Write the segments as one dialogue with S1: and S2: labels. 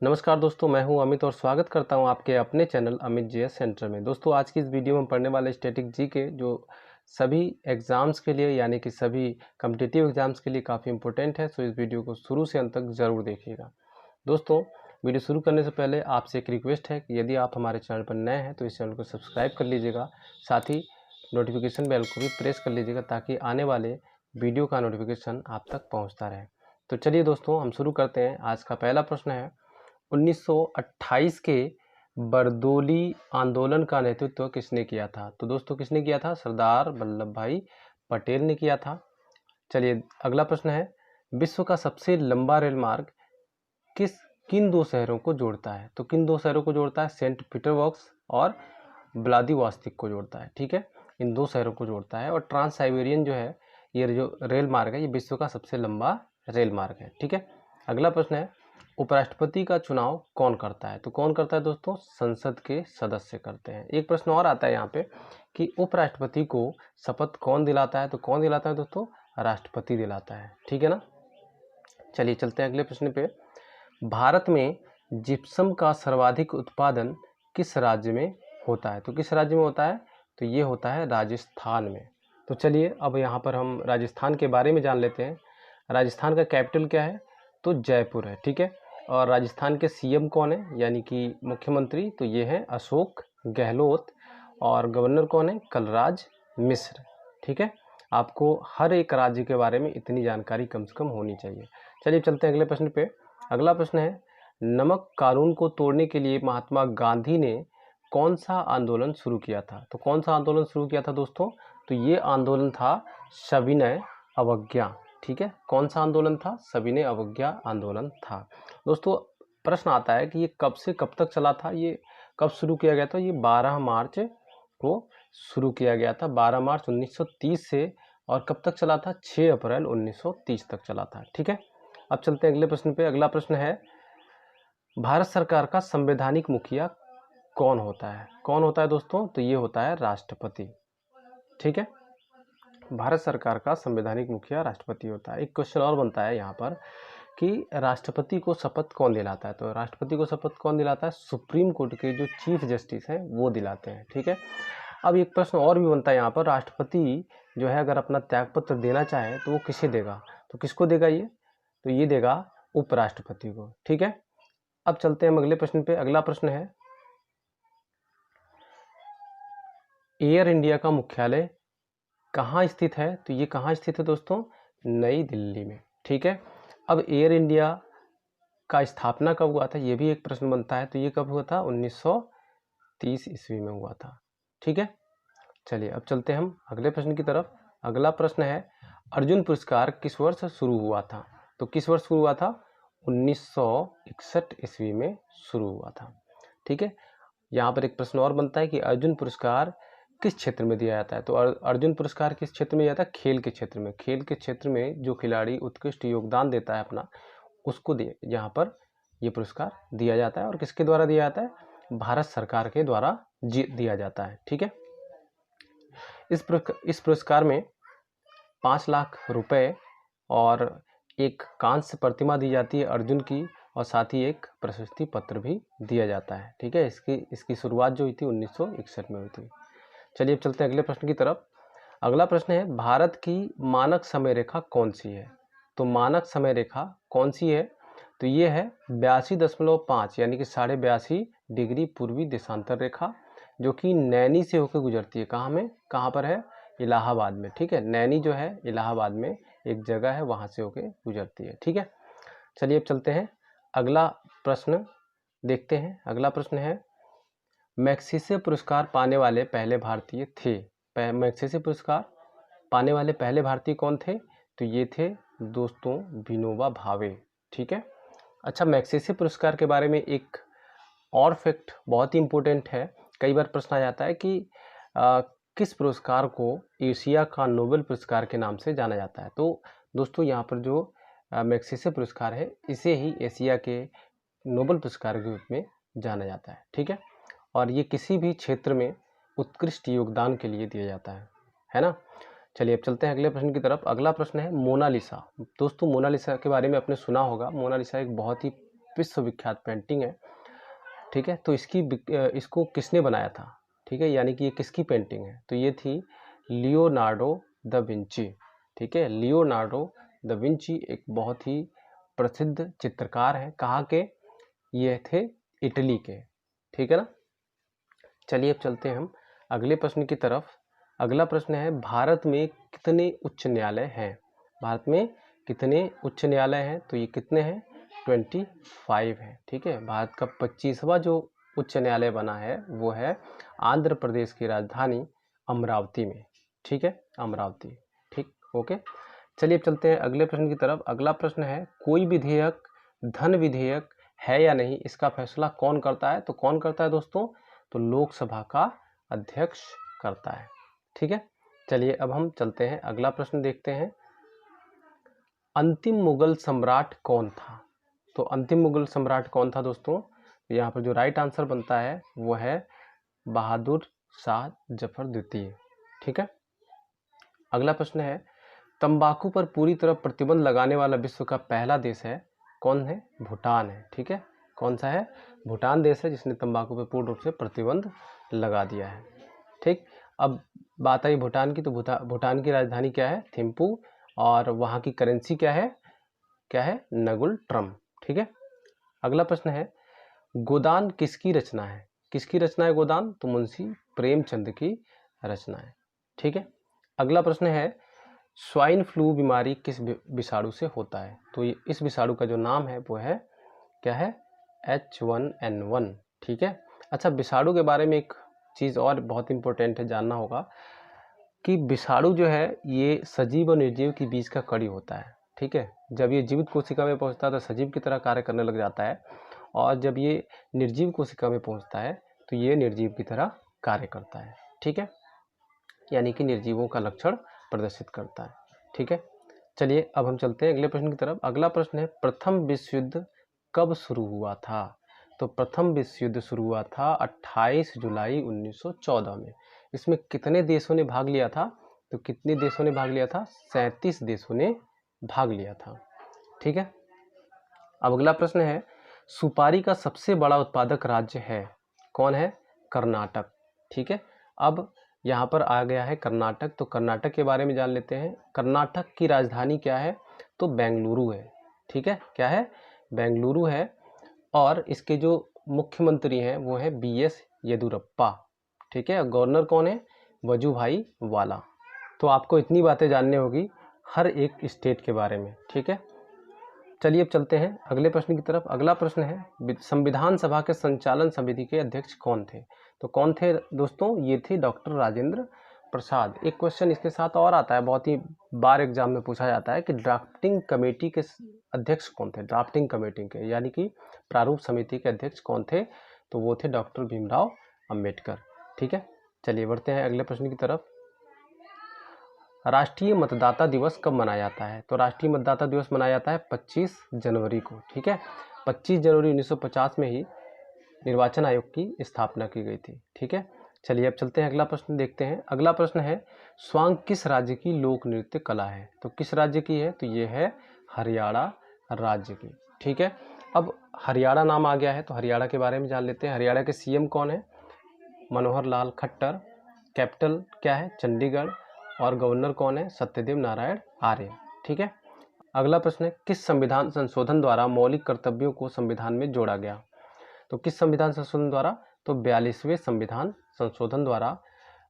S1: नमस्कार दोस्तों, मैं हूं अमित और स्वागत करता हूं आपके अपने चैनल अमित जीएस सेंटर में। दोस्तों, आज की इस वीडियो में हम पढ़ने वाले स्टैटिक जी के जो सभी एग्ज़ाम्स के लिए यानी कि सभी कॉम्पिटिटिव एग्ज़ाम्स के लिए काफ़ी इंपॉर्टेंट है। सो इस वीडियो को शुरू से अंत तक ज़रूर देखिएगा। दोस्तों, वीडियो शुरू करने से पहले आपसे एक रिक्वेस्ट है कि यदि आप हमारे चैनल पर नए हैं तो इस चैनल को सब्सक्राइब कर लीजिएगा, साथ ही नोटिफिकेशन बेल को भी प्रेस कर लीजिएगा ताकि आने वाले वीडियो का नोटिफिकेशन आप तक पहुँचता रहे। तो चलिए दोस्तों, हम शुरू करते हैं। आज का पहला प्रश्न है, 1928 के बरदोली आंदोलन का नेतृत्व किसने किया था? तो दोस्तों, किसने किया था? सरदार वल्लभ भाई पटेल ने किया था। चलिए अगला प्रश्न है, विश्व का सबसे लंबा रेल मार्ग किन दो शहरों को जोड़ता है? तो किन दो शहरों को जोड़ता है? सेंट पीटरबर्ग और व्लादिवोस्तिक को जोड़ता है। ठीक है, इन दो शहरों को जोड़ता है। और ट्रांस साइबेरियन जो है, ये जो रेल मार्ग है, ये विश्व का सबसे लंबा रेल मार्ग है। ठीक है, अगला प्रश्न है, उपराष्ट्रपति का चुनाव कौन करता है? तो कौन करता है दोस्तों? संसद के सदस्य करते हैं। एक प्रश्न और आता है यहाँ पे कि उपराष्ट्रपति को शपथ कौन दिलाता है? तो कौन दिलाता है दोस्तों? राष्ट्रपति दिलाता है। ठीक है ना। चलिए चलते हैं अगले प्रश्न पे। भारत में जिप्सम का सर्वाधिक उत्पादन किस राज्य में होता है? तो किस राज्य में होता है? तो ये होता है राजस्थान में। तो चलिए अब यहाँ पर हम राजस्थान के बारे में जान लेते हैं। राजस्थान का कैपिटल क्या है? तो जयपुर है। ठीक है, और राजस्थान के सीएम कौन है यानी कि मुख्यमंत्री? तो ये है अशोक गहलोत। और गवर्नर कौन है? कलराज मिश्र। ठीक है, आपको हर एक राज्य के बारे में इतनी जानकारी कम से कम होनी चाहिए। चलिए चलते हैं अगले प्रश्न पे। अगला प्रश्न है, नमक कानून को तोड़ने के लिए महात्मा गांधी ने कौन सा आंदोलन शुरू किया था? तो कौन सा आंदोलन शुरू किया था दोस्तों? तो ये आंदोलन था सविनय अवज्ञा। ठीक है, कौन सा आंदोलन था? सविनय अवज्ञा आंदोलन था। दोस्तों, प्रश्न आता है कि ये कब से कब तक चला था, ये कब शुरू किया गया था? ये 12 मार्च को शुरू किया गया था, 12 मार्च 1930 से। और कब तक चला था? 6 अप्रैल 1930 तक चला था। ठीक है, अब चलते हैं अगले प्रश्न पे। अगला प्रश्न है, भारत सरकार का संवैधानिक मुखिया कौन होता है? कौन होता है दोस्तों? तो ये होता है राष्ट्रपति। ठीक है, भारत सरकार का संवैधानिक मुखिया राष्ट्रपति होता है। एक क्वेश्चन और बनता है यहाँ पर कि राष्ट्रपति को शपथ कौन दिलाता है? तो राष्ट्रपति को शपथ कौन दिलाता है? सुप्रीम कोर्ट के जो चीफ जस्टिस हैं वो दिलाते हैं। ठीक है, अब एक प्रश्न और भी बनता है यहाँ पर, राष्ट्रपति जो है अगर अपना त्यागपत्र देना चाहे तो वो किसे देगा? तो किसको देगा ये? तो ये देगा उपराष्ट्रपति को। ठीक है, अब चलते हैं हम अगले प्रश्न पे। अगला प्रश्न है, एयर इंडिया का मुख्यालय कहाँ स्थित है? तो ये कहाँ स्थित है दोस्तों? नई दिल्ली में। ठीक है, अब एयर इंडिया का स्थापना कब हुआ था? ये भी एक प्रश्न बनता है। तो ये कब हुआ था? 1930 ईस्वी में हुआ था। ठीक है, चलिए अब चलते हैं हम अगले प्रश्न की तरफ। अगला प्रश्न है, अर्जुन पुरस्कार किस वर्ष शुरू हुआ था? तो किस वर्ष शुरू हुआ था? 1961 ईस्वी में शुरू हुआ था। ठीक है, यहाँ पर एक प्रश्न और बनता है कि अर्जुन पुरस्कार किस क्षेत्र में दिया जाता है? तो अर्जुन पुरस्कार किस क्षेत्र में दिया जाता है? खेल के क्षेत्र में। खेल के क्षेत्र में जो खिलाड़ी उत्कृष्ट योगदान देता है अपना, उसको यहाँ पर ये पुरस्कार दिया जाता है। और किसके द्वारा दिया जाता है? भारत सरकार के द्वारा दिया जाता है। ठीक है, इस पुरस्कार में 5 लाख रुपए और एक कांस्य प्रतिमा दी जाती है अर्जुन की, और साथ ही एक प्रशस्ति पत्र भी दिया जाता है। ठीक है, इसकी शुरुआत जो हुई थी 1961 में हुई थी। चलिए अब चलते हैं अगले प्रश्न की तरफ। अगला प्रश्न है, भारत की मानक समय रेखा कौन सी है? तो मानक समय रेखा कौन सी है? तो ये है 82.5 यानी कि 82.5 डिग्री पूर्वी देशांतर रेखा, जो कि नैनी से होकर गुजरती है। कहाँ पर है? इलाहाबाद में। ठीक है, नैनी जो है इलाहाबाद में एक जगह है, वहाँ से होकर गुजरती है। ठीक है, चलिए अब चलते हैं अगला प्रश्न देखते हैं। अगला प्रश्न है, मैग्सेसे पुरस्कार पाने वाले पहले भारतीय थे। मैग्सेसे पुरस्कार पाने वाले पहले भारतीय कौन थे? तो ये थे दोस्तों विनोबा भावे। ठीक है, अच्छा, मैग्सेसे पुरस्कार के बारे में एक और फैक्ट बहुत ही इम्पोर्टेंट है। कई बार प्रश्न आ जाता है कि किस पुरस्कार को एशिया का नोबेल पुरस्कार के नाम से जाना जाता है? तो दोस्तों, यहाँ पर जो मैग्सेसे पुरस्कार है, इसे ही एशिया के नोबेल पुरस्कार के रूप में जाना जाता है। ठीक है, और ये किसी भी क्षेत्र में उत्कृष्ट योगदान के लिए दिया जाता है ना। चलिए अब चलते हैं अगले प्रश्न की तरफ। अगला प्रश्न है, मोनालिसा। दोस्तों, मोनालिसा के बारे में आपने सुना होगा। मोनालिसा एक बहुत ही विश्वविख्यात पेंटिंग है, ठीक है। तो इसको किसने बनाया था, ठीक है, यानी कि ये किसकी पेंटिंग है, तो ये थी लियोनार्डो दा विंची, ठीक है। लियोनार्डो दा विंची एक बहुत ही प्रसिद्ध चित्रकार हैं। कहाँ के, ये थे इटली के, ठीक है ना। चलिए अब चलते हैं हम अगले प्रश्न की तरफ। अगला प्रश्न है, भारत में कितने उच्च न्यायालय हैं। भारत में कितने उच्च न्यायालय हैं, तो ये कितने हैं, 25 है, ठीक है। भारत का 25वां जो उच्च न्यायालय बना है वो है आंध्र प्रदेश की राजधानी अमरावती में, ठीक है, अमरावती, ठीक, ओके। चलिए अब चलते हैं अगले प्रश्न की तरफ। अगला प्रश्न है, कोई विधेयक धन विधेयक है या नहीं, इसका फैसला कौन करता है, तो कौन करता है दोस्तों, तो लोकसभा का अध्यक्ष करता है, ठीक है। चलिए अब हम चलते हैं अगला प्रश्न देखते हैं। अंतिम मुगल सम्राट कौन था, तो अंतिम मुगल सम्राट कौन था दोस्तों, यहाँ पर जो राइट आंसर बनता है वो है बहादुर शाह जफर द्वितीय, ठीक है। अगला प्रश्न है, तंबाकू पर पूरी तरह प्रतिबंध लगाने वाला विश्व का पहला देश है, कौन है, भूटान है, ठीक है। कौन सा है, भूटान देश है जिसने तंबाकू पर पूर्ण रूप से प्रतिबंध लगा दिया है, ठीक। अब बात आई भूटान की, तो भूटान की राजधानी क्या है, थिम्पू, और वहाँ की करेंसी क्या है, नगुल ट्रम, ठीक है। अगला प्रश्न है, गोदान किसकी रचना है, किसकी रचना है गोदान, तो मुंशी प्रेमचंद की रचना है, ठीक है। अगला प्रश्न है, स्वाइन फ्लू बीमारी किस विषाणु से होता है, तो इस विषाणु का जो नाम है वो है क्या है, H1N1, ठीक है। अच्छा, विषाणु के बारे में एक चीज़ और बहुत इंपॉर्टेंट है, जानना होगा कि विषाणु जो है ये सजीव और निर्जीव के बीच का कड़ी होता है, ठीक है। जब ये जीवित कोशिका में पहुंचता है तो सजीव की तरह कार्य करने लग जाता है, और जब ये निर्जीव कोशिका में पहुंचता है तो ये निर्जीव की तरह कार्य करता है, ठीक है, यानी कि निर्जीवों का लक्षण प्रदर्शित करता है, ठीक है। चलिए अब हम चलते हैं अगले प्रश्न की तरफ। अगला प्रश्न है, प्रथम विश्व युद्ध कब शुरू हुआ था, तो प्रथम विश्व युद्ध शुरू हुआ था 28 जुलाई 1914 में। इसमें कितने देशों ने भाग लिया था, तो कितने देशों ने भाग लिया था, 37 देशों ने भाग लिया था, ठीक है। अब अगला प्रश्न है, सुपारी का सबसे बड़ा उत्पादक राज्य है, कौन है, कर्नाटक, ठीक है। अब यहाँ पर आ गया है कर्नाटक, तो कर्नाटक के बारे में जान लेते हैं। कर्नाटक की राजधानी क्या है, तो बेंगलुरु है, ठीक है, क्या है, बेंगलुरु है। और इसके जो मुख्यमंत्री हैं वो है BS येदियुरप्पा, ठीक है। गवर्नर कौन है, वजुभाई वाला। तो आपको इतनी बातें जाननी होगी हर एक स्टेट के बारे में, ठीक है। चलिए अब चलते हैं अगले प्रश्न की तरफ। अगला प्रश्न है, संविधान सभा के संचालन समिति के अध्यक्ष कौन थे, तो कौन थे दोस्तों, ये थे डॉक्टर राजेंद्र प्रसाद। एक क्वेश्चन इसके साथ और आता है, बहुत ही बार एग्जाम में पूछा जाता है कि ड्राफ्टिंग कमेटी के अध्यक्ष कौन थे, ड्राफ्टिंग कमेटी के यानी कि प्रारूप समिति के अध्यक्ष कौन थे, तो वो थे डॉक्टर भीमराव अंबेडकर, ठीक है। चलिए बढ़ते हैं अगले प्रश्न की तरफ। राष्ट्रीय मतदाता दिवस कब मनाया जाता है, तो राष्ट्रीय मतदाता दिवस मनाया जाता है 25 जनवरी को, ठीक है। 25 जनवरी 1950 में ही निर्वाचन आयोग की स्थापना की गई थी, ठीक है। चलिए अब चलते हैं अगला प्रश्न देखते हैं। अगला प्रश्न है, स्वांग किस राज्य की लोक नृत्य कला है, तो किस राज्य की है, तो ये है हरियाणा राज्य की, ठीक है। अब हरियाणा नाम आ गया है तो हरियाणा के बारे में जान लेते हैं। हरियाणा के CM कौन है, मनोहर लाल खट्टर। कैपिटल क्या है, चंडीगढ़। और गवर्नर कौन है, सत्यदेव नारायण आर्य, ठीक है। अगला प्रश्न है, किस संविधान संशोधन द्वारा मौलिक कर्तव्यों को संविधान में जोड़ा गया, तो किस संविधान संशोधन द्वारा, तो 42वें संविधान संशोधन द्वारा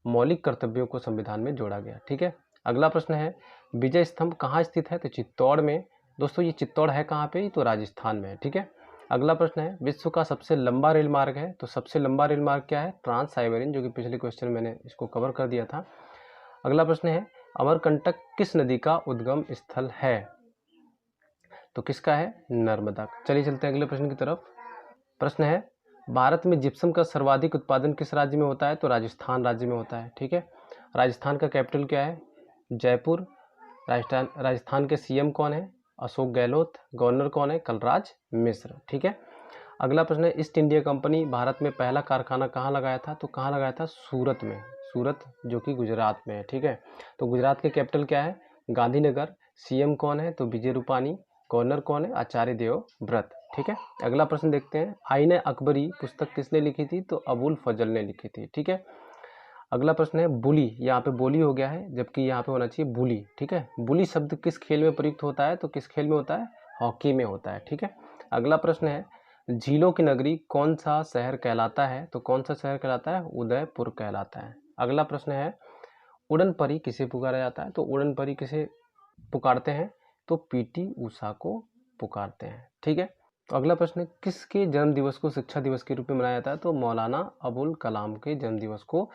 S1: मौलिक कर्तव्यों को संविधान में जोड़ा गया, ठीक है। अगला प्रश्न है, विजय स्तंभ कहाँ स्थित है, तो चित्तौड़ में। दोस्तों ये चित्तौड़ है कहाँ पे, तो राजस्थान में है, ठीक है। अगला प्रश्न है, विश्व का सबसे लंबा रेल मार्ग है, तो सबसे लंबा रेल मार्ग क्या है, ट्रांस साइबेरियन, जो कि पिछले क्वेश्चन में मैंने इसको कवर कर दिया था। अगला प्रश्न है, अमरकंटक किस नदी का उद्गम स्थल है, तो किसका है, नर्मदा। चलिए चलते हैं अगले प्रश्न की तरफ। प्रश्न है, भारत में जिप्सम का सर्वाधिक उत्पादन किस राज्य में होता है, तो राजस्थान राज्य में होता है, ठीक है। राजस्थान का कैपिटल क्या है, जयपुर। राजस्थान के CM कौन है, अशोक गहलोत। गवर्नर कौन है, कलराज मिश्र, ठीक है। अगला प्रश्न है, ईस्ट इंडिया कंपनी भारत में पहला कारखाना कहाँ लगाया था, तो कहाँ लगाया था, सूरत में, सूरत जो कि गुजरात में है, ठीक है। तो गुजरात के कैपिटल क्या है, गांधीनगर। CM कौन है, तो विजय रूपानी। गवर्नर कौन है, आचार्य देवव्रत, ठीक है। अगला प्रश्न देखते हैं, आईने अकबरी पुस्तक किसने लिखी थी? तो अबुल फजल ने लिखी थी। ठीक है। अगला प्रश्न है बुली, यहाँ पे बोली हो गया है जबकि यहाँ पे होना चाहिए बुली। ठीक है। बुली शब्द किस खेल में प्रयुक्त होता है? तो किस खेल में होता है? हॉकी में होता है। ठीक है। अगला प्रश्न है, झीलों की नगरी कौन सा शहर कहलाता है? तो कौन सा शहर कहलाता है? उदयपुर कहलाता है। अगला प्रश्न है, उड़न परी किसे पुकारा जाता है? तो उड़न परी किसे पुकारते हैं? तो पीटी उषा को पुकारते हैं। ठीक है। तो अगला प्रश्न है, किसके जन्म दिवस को शिक्षा दिवस के रूप में मनाया जाता है? तो मौलाना अबुल कलाम के जन्म दिवस को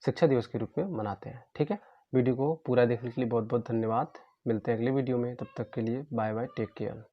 S1: शिक्षा दिवस के रूप में मनाते हैं। ठीक है। वीडियो को पूरा देखने के लिए बहुत बहुत धन्यवाद। मिलते हैं अगले वीडियो में, तब तक के लिए बाय बाय, टेक केयर।